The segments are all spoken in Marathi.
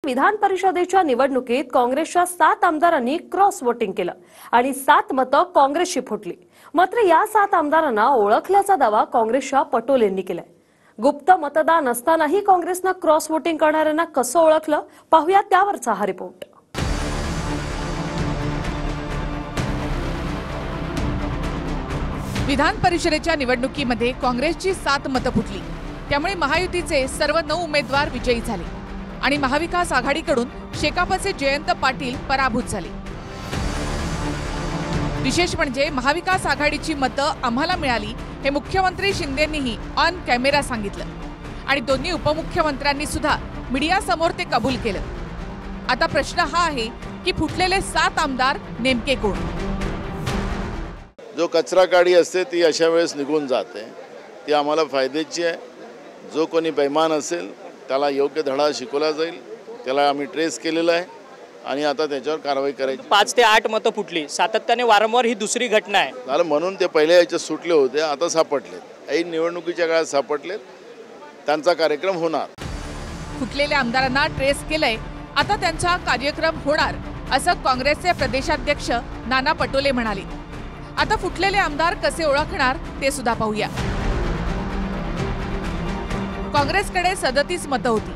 विधान परिषदेच्या निवडणुकीत काँग्रेसच्या 7 आमदारांनी क्रॉस वोटिंग केलं आणि 7 मतं काँग्रेसची फुटली। मात्र या 7 आमदारांना ओळखल्याचा दावा काँग्रेसच्या पटोलेंनी केलाय। गुप्त मतदान असतानाही काँग्रेसनं क्रॉस वोटिंग करणाऱ्यांना कसं ओळखलं, पाहूया त्यावरचा हा रिपोर्ट। विधान परिषदेच्या निवडणुकीमध्ये काँग्रेसची 7 मतं फुटली। त्यामुळे महायुतीचे सर्व 9 उमेदवार विजयी झाले आणि महाविकास आघाडीकडून शेकापचे जयंत पाटील पराभूत झाले। विशेष म्हणजे महाविकास आघाडीची मतं आम्हाला मिळाली हे मुख्यमंत्री शिंदेंनीही ऑन कॅमेरा सांगितलं आणि दोन्ही उपमुख्यमंत्र्यांनी सुद्धा मीडिया समोर ते कबूल केलं। आता प्रश्न हा आहे की फुटलेले 7 आमदार नेमके कोण? जो कचरा गाडी असते ती अशा वेळेस निघून जाते, ती आम्हाला फायद्याची आहे। जो कोणी बेईमान असेल त्याला योग्य धडा शिकवला जाईल, त्याला आम्ही ट्रेस केलेला आहे आणि आता त्याच्यावर कारवाई करायची। 5 ते 8 मतं फुटली, सातत्याने वारंवार ही दुसरी घटना आहे। झालं म्हणून ते पहिले याच्या सुटले होते, आता सापडलेत, ऐन निवडणुकीच्या काळात सापडलेत, त्यांचा कार्यक्रम होणार। फुटलेल्या आमदारांना ट्रेस केलंय, आता त्यांचा कार्यक्रम होणार असं काँग्रेसचे प्रदेशाध्यक्ष नाना पटोले म्हणाले। आता फुटलेले आमदार कसे ओळखणार ते सुद्धा पाहूया। काँग्रेसकडे 37 मतं होती।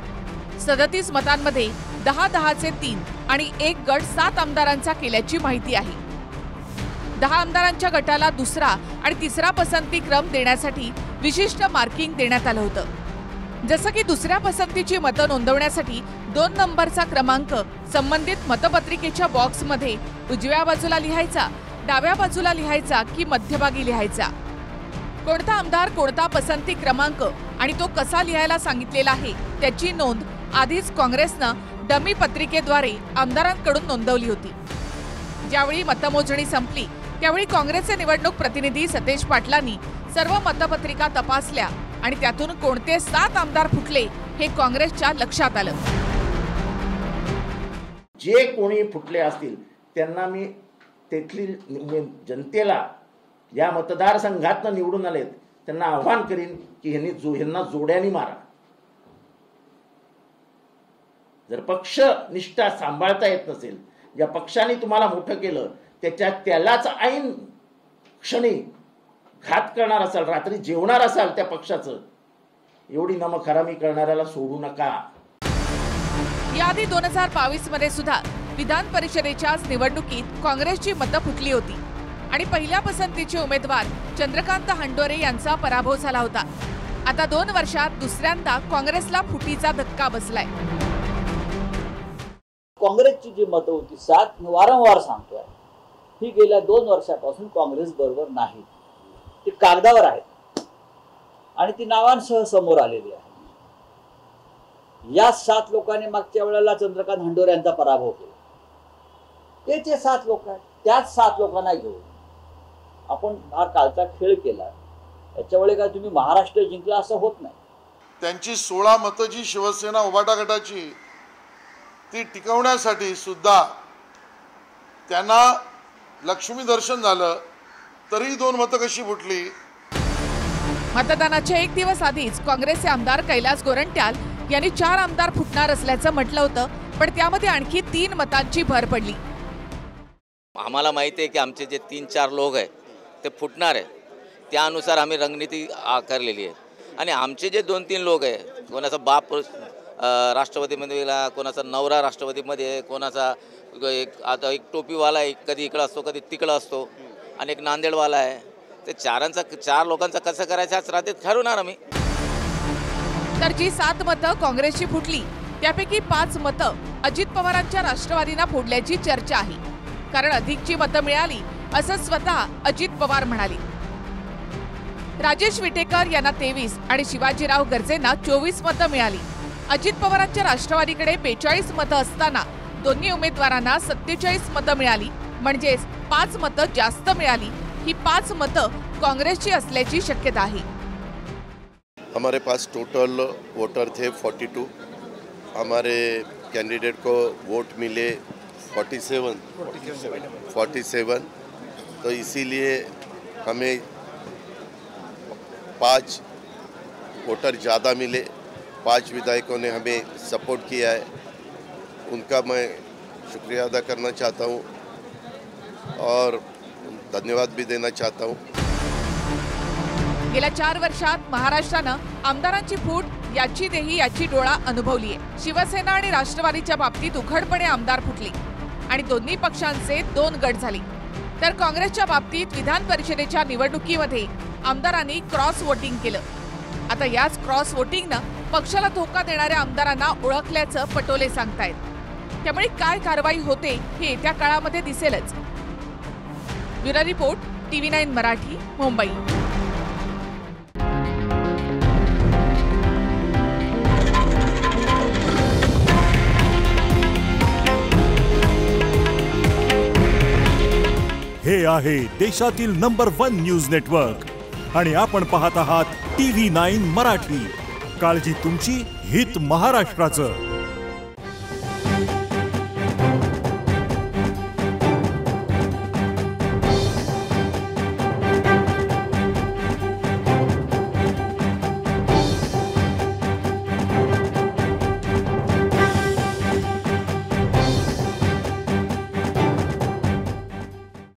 37 मतांमध्ये 10-10चे 3 आणि एक गट 7 आमदारांचा केल्याची माहिती आहे। 10 आमदारांच्या गटाला दुसरा आणि तिसरा पसंती क्रम देण्यासाठी विशिष्ट मार्किंग देण्यात आलं होतं। जसं की दुसऱ्या पसंतीची मतं नोंदवण्यासाठी 2 नंबरचा क्रमांक संबंधित मतपत्रिकेच्या बॉक्समध्ये उजव्या बाजूला लिहायचा, डाव्या बाजूला लिहायचा की मध्यभागी लिहायचा। कोणता आमदार कोणता पसंती क्रमांक आणि तो कसा लिहायला सांगितलेला आहे त्याची नोंद आधीच काँग्रेसनं डमी पत्रिकेद्वारे आमदारांकडून नोंदवली होती। ज्यावेळी मतमोजणी संपली त्यावेळी काँग्रेसचे निवडणूक प्रतिनिधी सतेज पाटलांनी सर्व मतपत्रिका तपासल्या आणि त्यातून कोणते 7 आमदार फुटले हे काँग्रेसच्या लक्षात आलं। जे कोणी फुटले असतील त्यांना मी तेथली जनतेला या मतदारसंघातनं निवडून आलेत त्यांना आव्हान करीन की ह्यांना जोड्याने मारा। जर पक्ष निष्ठा सांभाळता येत नसेल, ज्या पक्षाने तुम्हाला मोठं केलं त्यालाच ऐन क्षणी घात करणार असाल, रात्री जेवणार असाल त्या पक्षाचं, एवढी नमखरामी करणाऱ्याला सोडू नका। याआधी 2022 मध्ये सुद्धा विधान परिषदेच्या निवडणुकीत काँग्रेसची मतं फुटली होती आणि पहिल्या पसंतीचे उमेदवार चंद्रकांत हंडोरे यांचा पराभव झाला होता। आता 2 वर्षात दुसऱ्यांदा काँग्रेसला फुटीचा धक्का बसलाय। काँग्रेसची जी मतं होती 7, वारंवार सांगतोय, ही गेल्या 2 वर्षापासून काँग्रेस बरोबर नाही, ती कागदावर आहेत आणि ती नावांसह समोर आलेली आहे। या 7 लोकांनी मागच्या वेळेला चंद्रकांत हंडोरे यांचा पराभव केला। ते 7 लोक आहेत, त्याच 7 लोकांना घेऊन आपण हा कालचा खेळ केला। याच्यावेळी काय तुम्ही महाराष्ट्र जिंकला असं होत नाही। त्यांची 16 मतं जी शिवसेना उभाटा गटाची ती टिकवण्यासाठी सुद्धा त्यांना लक्ष्मी दर्शन झालं, तरी 2 मतं कशी फुटली? मतदानाच्या 1 दिवस आधीच काँग्रेसचे आमदार कैलास गोरंट्याल यांनी 4 आमदार फुटणार असल्याचं म्हटलं होतं, पण त्यामध्ये आणखी 3 मतांची भर पडली। आम्हाला माहिती आहे की आमचे जे 3-4 लोक आहेत ते फुटणार आहेत, त्यानुसार आम्ही रणनीती आखलेली आहे आणि आमचे जे 2-3 लोक आहे, कोणाचा बाप राष्ट्रवादीमध्ये गेला, कोणाचा नवरा राष्ट्रवादीमध्ये, कोणाचा आता एक टोपीवाला आहे, कधी इकडं असतो कधी तिकडं असतो आणि एक नांदेडवाला आहे, ते 4 लोकांचा कसं करायचं आज रात्रीत ठरवणार आम्ही। तर जी 7 मतं काँग्रेसची फुटली त्यापैकी 5 मतं अजित पवारांच्या राष्ट्रवादींना फोडल्याची चर्चा आहे, कारण अधिकची मतं मिळाली असं स्वतः अजित पवार म्हणाले। राजेश विटेकर यांना 23 आणि शिवाजीराव गर्जेंना 24 मतं मिळाली। अजित पवारांच्या राष्ट्रवादीकडे 42 मतं असताना दोन्ही उमेदवारांना 47 मतं मिळाली, म्हणजेच 5 मतं जास्त मिळाली। ही 5 मतं काँग्रेसची असल्याची शक्यता आहे। हमारे पास टोटल वोटर थे 42, हमारे कैंडिडेट को वोट मिले 47, तो इसीलिए हमें 5 वोटर ज़्यादा मिले। 5 विधायकों ने हमें सपोर्ट किया है उनका मैं शुक्रिया अदा करना चाहता हूँ और धन्यवाद भी देना चाहता हूँ। गेल्या 4 वर्षात महाराष्ट्रानं आमदारांची फूट याची देही याची डोळा अनुभवली आहे। शिवसेना आणि राष्ट्रवादीच्या बाबतीत उघडपणे आमदार फुटली आणि दोन्ही पक्षांचे 2 गट झाले, तर काँग्रेसच्या बाबतीत विधान परिषदेच्या निवडणुकीमध्ये आमदारांनी क्रॉस वोटिंग केलं। आता याच क्रॉस वोटिंगनं पक्षाला धोका देणाऱ्या आमदारांना ओळखल्याचं पटोले सांगतायत। त्यामुळे काय कारवाई होते हे येत्या काळामध्ये दिसेलच। Bureau report, TV9 Marathi, Mumbai. हे आहे देशातील नंबर 1 न्यूज नेटवर्क आणि आपण पाहत आहात TV9 मराठी। काळजी तुमची, हित महाराष्ट्राचं।